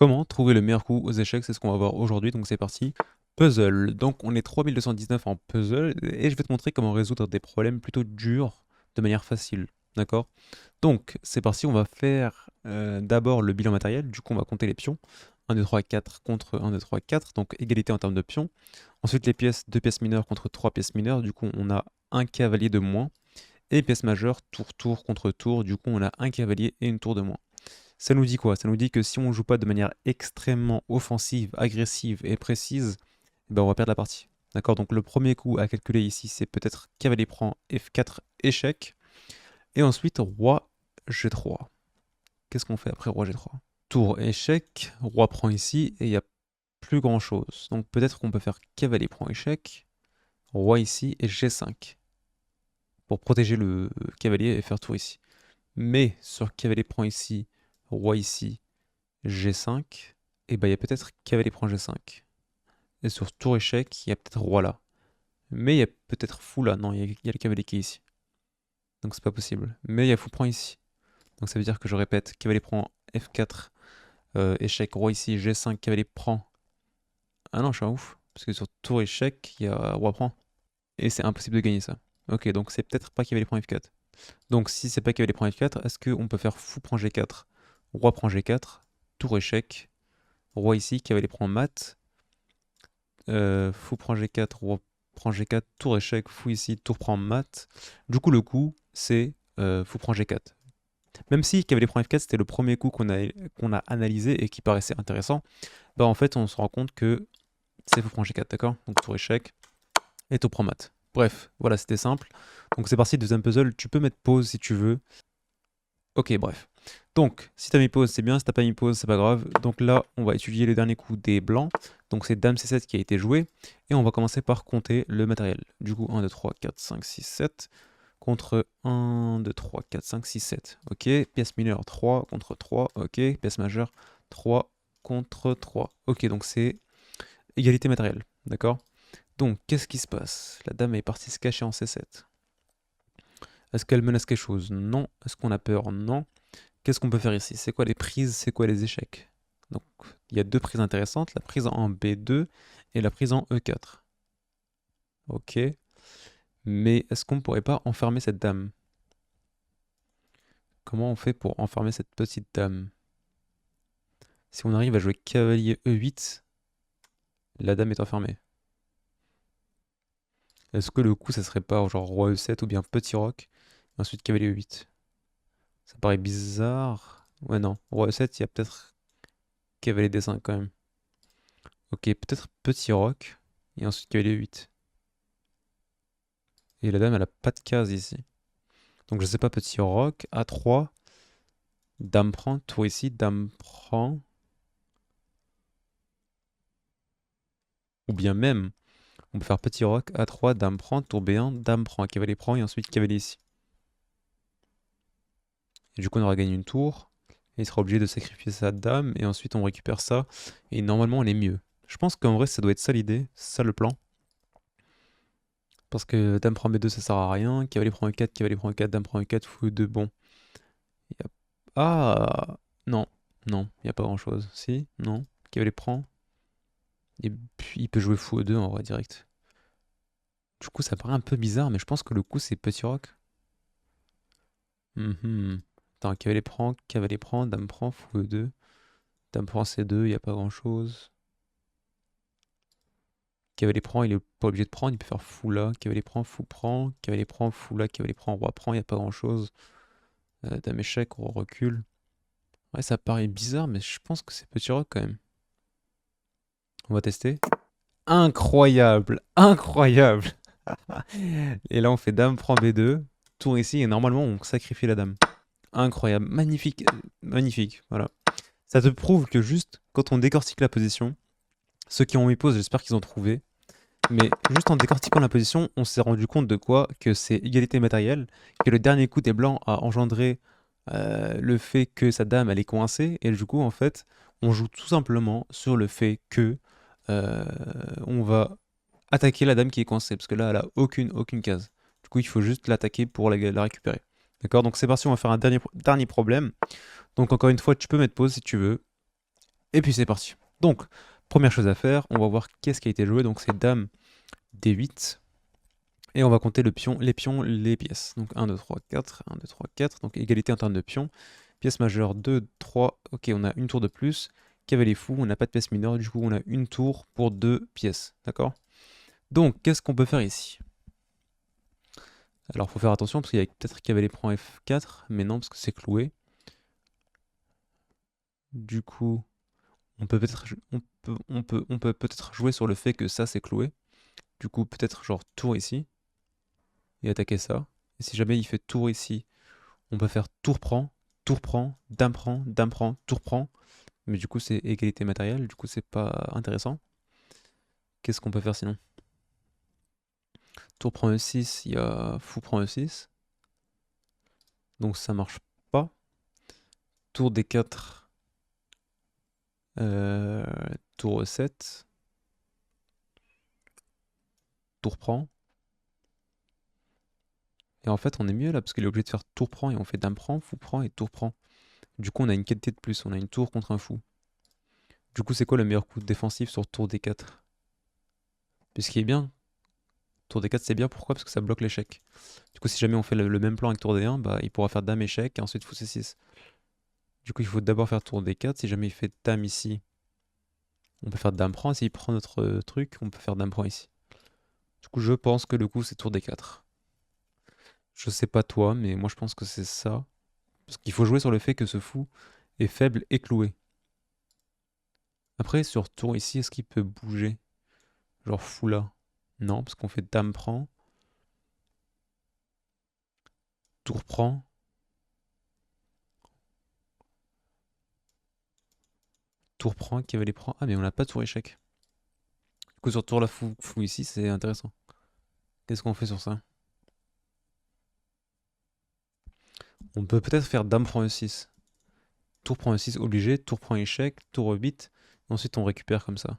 Comment trouver le meilleur coup aux échecs? C'est ce qu'on va voir aujourd'hui, donc c'est parti. Puzzle. Donc on est 3219 en puzzle et je vais te montrer comment résoudre des problèmes plutôt durs de manière facile. D'accord? Donc c'est parti, on va faire d'abord le bilan matériel. Du coup, on va compter les pions. 1, 2, 3, 4 contre 1, 2, 3, 4. Donc égalité en termes de pions. Ensuite, les pièces, 2 pièces mineures contre 3 pièces mineures. Du coup, on a un cavalier de moins. Et pièces majeures, tour contre tour. Du coup, on a un cavalier et une tour de moins. Ça nous dit quoi? Ça nous dit que si on ne joue pas de manière extrêmement offensive, agressive et précise, eh ben on va perdre la partie. D'accord? Donc le premier coup à calculer ici, c'est peut-être cavalier prend F4 échec. Et ensuite, roi G3. Qu'est-ce qu'on fait après roi G3? Tour échec, roi prend ici, et il n'y a plus grand chose. Donc peut-être qu'on peut faire cavalier prend échec, roi ici et G5. Pour protéger le cavalier et faire tour ici. Mais sur cavalier prend ici, roi ici, G5, et bah il y a peut-être cavalier prend G5. Et sur tour échec, il y a peut-être roi là. Mais il y a peut-être fou là. Non, il y a le cavalier qui est ici. Donc c'est pas possible. Mais il y a fou prend ici. Donc ça veut dire que je répète, cavalier prend F4, échec, roi ici, G5, cavalier prend. Ah non, je suis un ouf. Parce que sur tour échec, il y a roi prend. Et c'est impossible de gagner ça. Ok, donc c'est peut-être pas cavalier prend F4. Donc si c'est pas cavalier prend F4, est-ce qu'on peut faire fou prend G4, roi prend G4, tour échec, roi ici, cavalier prend mat, fou prend G4, roi prend G4, tour échec, fou ici, tour prend mat. Du coup, le coup, c'est fou prend G4. Même si cavalier prend F4, c'était le premier coup qu'on a analysé et qui paraissait intéressant, bah en fait, on se rend compte que c'est fou prend G4, d'accord? Donc tour échec et tour prend mat. Bref, voilà, c'était simple. Donc c'est parti, deuxième puzzle. Tu peux mettre pause si tu veux. Ok, bref. Donc, si t'as mis pause, c'est bien. Si t'as pas mis pause, c'est pas grave. Donc là, on va étudier le dernier coup des blancs. Donc c'est Dame C7 qui a été joué. Et on va commencer par compter le matériel. Du coup, 1, 2, 3, 4, 5, 6, 7. Contre 1, 2, 3, 4, 5, 6, 7. Ok. Pièce mineure 3 contre 3. Ok. Pièce majeure 3 contre 3. Ok, donc c'est égalité matérielle. D'accord? Donc, qu'est-ce qui se passe? La dame est partie se cacher en C7. Est-ce qu'elle menace quelque chose? Non. Est-ce qu'on a peur? Non. Qu'est-ce qu'on peut faire ici? C'est quoi les prises? C'est quoi les échecs? Donc, il y a deux prises intéressantes, la prise en B2 et la prise en E4. Ok. Mais est-ce qu'on ne pourrait pas enfermer cette dame? Comment on fait pour enfermer cette petite dame? Si on arrive à jouer cavalier E8, la dame est enfermée. Est-ce que le coup, ça serait pas genre roi E7 ou bien petit roc, et ensuite cavalier E8? Ça paraît bizarre. Ouais, non. Roi E7, il y a peut-être cavalier D5 quand même. Ok, peut-être petit roc, et ensuite cavalier E8. Et la dame, elle a pas de case ici. Donc je sais pas, petit roc, A3, dame prend, tour ici, dame prend. Ou bien même, on peut faire petit roc, A3, dame prend, tour B1, dame prend, cavalier prend, et ensuite cavalier ici. Et du coup, on aura gagné une tour. Et il sera obligé de sacrifier sa dame, et ensuite on récupère ça. Et normalement, on est mieux. Je pense qu'en vrai, ça doit être ça l'idée, c'est ça le plan. Parce que dame prend B2, ça sert à rien. Cavalier prend E4, cavalier prend E4, dame prend E4, fou E2, bon. Y a... Ah non, non, il n'y a pas grand-chose. Si, non, cavalier prend. Et puis il peut jouer fou E2 en vrai direct. Du coup, ça paraît un peu bizarre, mais je pense que le coup, c'est petit roc. Attends, cavalier prend, dame prend, fou E2. Dame prend C2, il n'y a pas grand-chose. Cavalier prend, il est pas obligé de prendre, il peut faire fou là. Cavalier prend, fou là, cavalier prend, roi prend, il n'y a pas grand-chose. Dame échec, roi recule. Ouais, ça paraît bizarre, mais je pense que c'est petit roc quand même. On va tester. Incroyable, incroyable. Et là, on fait dame prend B2, tour ici, et normalement, on sacrifie la dame. Incroyable, magnifique, magnifique, voilà. Ça te prouve que juste quand on décortique la position, ceux qui ont mis pause, j'espère qu'ils ont trouvé, mais juste en décortiquant la position, on s'est rendu compte de quoi? Que c'est égalité matérielle, que le dernier coup des blancs a engendré le fait que sa dame elle est coincée, et du coup en fait, on joue tout simplement sur le fait que euh, on va attaquer la dame qui est coincée, parce que là elle a aucune case. Du coup il faut juste l'attaquer pour la récupérer. D'accord? Donc c'est parti, on va faire un dernier problème. Donc encore une fois, tu peux mettre pause si tu veux. Et puis c'est parti. Donc, première chose à faire, on va voir qu'est-ce qui a été joué. Donc c'est Dame D8. Et on va compter les pions, les pièces. Donc 1, 2, 3, 4, 1, 2, 3, 4. Donc égalité en termes de pions. Pièce majeure 2, 3. Ok, on a une tour de plus. Cavalier fou, on n'a pas de pièce mineure. Du coup, on a une tour pour 2 pièces. D'accord? Donc, qu'est-ce qu'on peut faire ici? Alors, il faut faire attention parce qu'il y a peut-être cavalier prend F4. Mais non, parce que c'est cloué. Du coup, on peut peut-être on peut peut-être jouer sur le fait que ça, c'est cloué. Du coup, peut-être genre tour ici. Et attaquer ça. Et si jamais il fait tour ici, on peut faire tour prend, dame prend, tour prend. Mais du coup, c'est égalité matérielle, du coup, c'est pas intéressant. Qu'est-ce qu'on peut faire sinon? Tour prend E6, il y a fou prend E6. Donc ça marche pas. Tour D4, euh, tour E7, tour prend. Et en fait, on est mieux là, parce qu'il est obligé de faire tour prend, et on fait dame prend, fou prend et tour prend. Du coup, on a une qualité de plus, on a une tour contre un fou. Du coup, c'est quoi le meilleur coup défensif sur tour D4? Puis ce qui est bien, tour D4 c'est bien, pourquoi? Parce que ça bloque l'échec. Du coup, si jamais on fait le même plan avec tour D1, bah, il pourra faire dame échec et ensuite fou C6. Du coup, il faut d'abord faire tour D4. Si jamais il fait dame ici, on peut faire dame prend. S'il prend notre truc, on peut faire dame prend ici. Du coup, je pense que le coup, c'est tour D4. Je sais pas toi, mais moi, je pense que c'est ça. Parce qu'il faut jouer sur le fait que ce fou est faible et cloué. Après, sur tour ici, est-ce qu'il peut bouger? Genre fou là. Non, parce qu'on fait dame prend. Tour prend. Tour prend, cavalier prend. Ah, mais on n'a pas tour échec. Du coup, sur tour la fou, fou ici, c'est intéressant. Qu'est-ce qu'on fait sur ça? On peut peut-être faire dame prend E6. Tour prend E6 obligé, tour prend échec, tour E8. Ensuite, on récupère comme ça.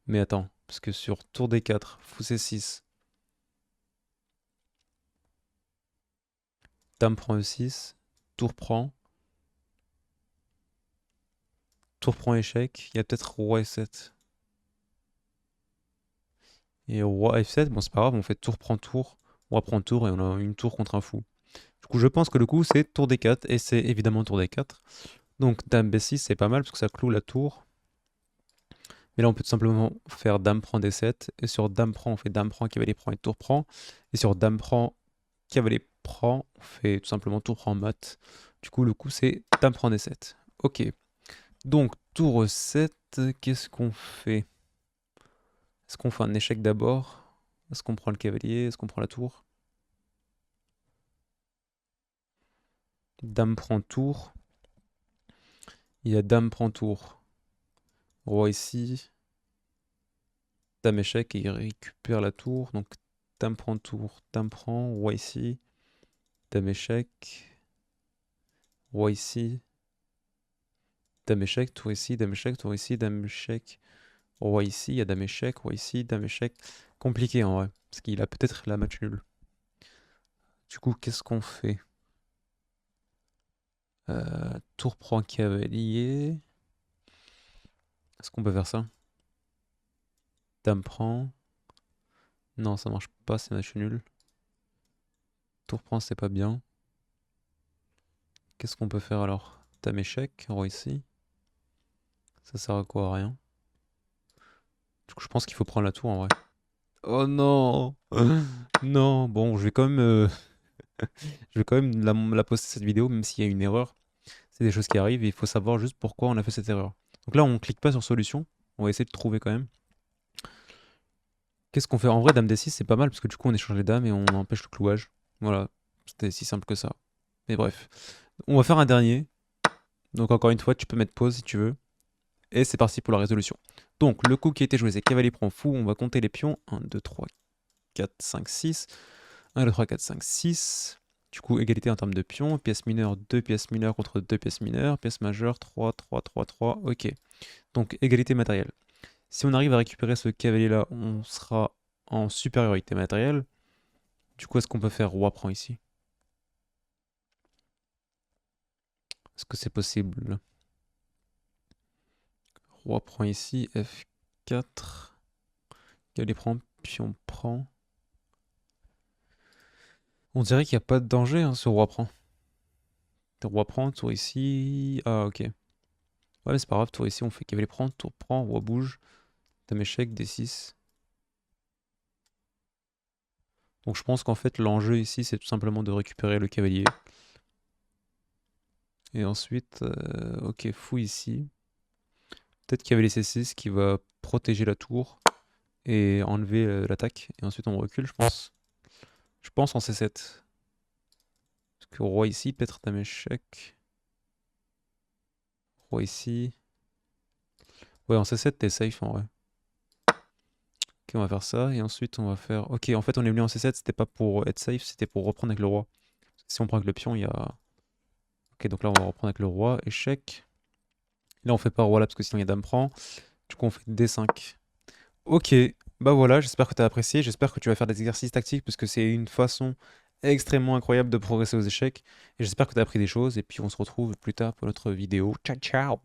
Mais attends, parce que sur tour D4, fou C6, dame prend E6, tour prend échec, il y a peut-être roi F7. Et roi F7, bon c'est pas grave, on fait tour, roi prend tour et on a une tour contre un fou. Du coup, je pense que le coup c'est tour D4 et c'est évidemment tour D4. Donc dame B6 c'est pas mal parce que ça cloue la tour. Mais là on peut tout simplement faire dame prend D7 et sur dame prend on fait dame prend, cavalier prend et tour prend. Et sur dame prend, cavalier prend, on fait tout simplement tour prend mat. Du coup le coup c'est dame prend D7. Ok. Donc tour 7, qu'est-ce qu'on fait? Est-ce qu'on fait un échec d'abord? Est-ce qu'on prend le cavalier? Est-ce qu'on prend la tour? Dame prend tour. Il y a dame prend tour. Roi ici. Dame échec et il récupère la tour. Donc dame prend tour. Dame prend. Roi ici. Dame échec. Roi ici. Dame échec. Tour ici. Dame échec. Tour ici. Dame échec. Roi ici. Il y a dame échec. Roi ici. Dame échec. Compliqué en vrai. Parce qu'il a peut-être la match nulle. Du coup, qu'est-ce qu'on fait? Tour prend cavalier. Est-ce qu'on peut faire ça? Dame prend. Non, ça marche pas, c'est match nul. Tour prend, c'est pas bien. Qu'est-ce qu'on peut faire alors? Dame échec, roi ici. Ça sert à quoi? À rien. Du coup, je pense qu'il faut prendre la tour en vrai. Oh non! Non, bon, je vais quand même la poster cette vidéo, même s'il y a une erreur. C'est des choses qui arrivent et il faut savoir juste pourquoi on a fait cette erreur. Donc là, on clique pas sur solution. On va essayer de trouver quand même. Qu'est-ce qu'on fait? En vrai, dame D6, c'est pas mal parce que du coup, on échange les dames et on empêche le clouage. Voilà, c'était si simple que ça. Mais bref. On va faire un dernier. Donc encore une fois, tu peux mettre pause si tu veux. Et c'est parti pour la résolution. Donc le coup qui a été joué, c'est cavalier prend fou. On va compter les pions. 1, 2, 3, 4, 5, 6. 1, 2, 3, 4, 5, 6. Du coup, égalité en termes de pions. Pièce mineure, 2 pièces mineures contre 2 pièces mineures. Pièce majeure, 3, 3, 3, 3. Ok. Donc égalité matérielle. Si on arrive à récupérer ce cavalier-là, on sera en supériorité matérielle. Du coup, est-ce qu'on peut faire roi prend ici? Est-ce que c'est possible? Roi prend ici, F4. Cavalier prend, pion prend. On dirait qu'il n'y a pas de danger, hein, ce roi prend. Roi prend, tour ici. Ah, ok. Ouais, mais c'est pas grave, tour ici, on fait cavalier prend, tour prend, roi bouge. Dame échec, D6. Donc je pense qu'en fait, l'enjeu ici, c'est tout simplement de récupérer le cavalier. Et ensuite, ok, fou ici. Peut-être cavalier C6 qui va protéger la tour et enlever l'attaque. Et ensuite, on recule, je pense. Je pense en C7. Parce que roi ici, peut-être dame échec. Roi ici. Ouais, en C7, t'es safe en vrai. Ok, on va faire ça. Et ensuite, on va faire... Ok, en fait, on est venu en C7, c'était pas pour être safe, c'était pour reprendre avec le roi. Si on prend avec le pion, il y a... Ok, donc là, on va reprendre avec le roi. Échec. Là, on fait pas roi là, parce que sinon, il y a dame prend. Du coup, on fait D5. Ok, bah voilà, j'espère que tu as apprécié. J'espère que tu vas faire des exercices tactiques, parce que c'est une façon extrêmement incroyable de progresser aux échecs. Et j'espère que tu as appris des choses. Et puis, on se retrouve plus tard pour notre vidéo. Ciao, ciao!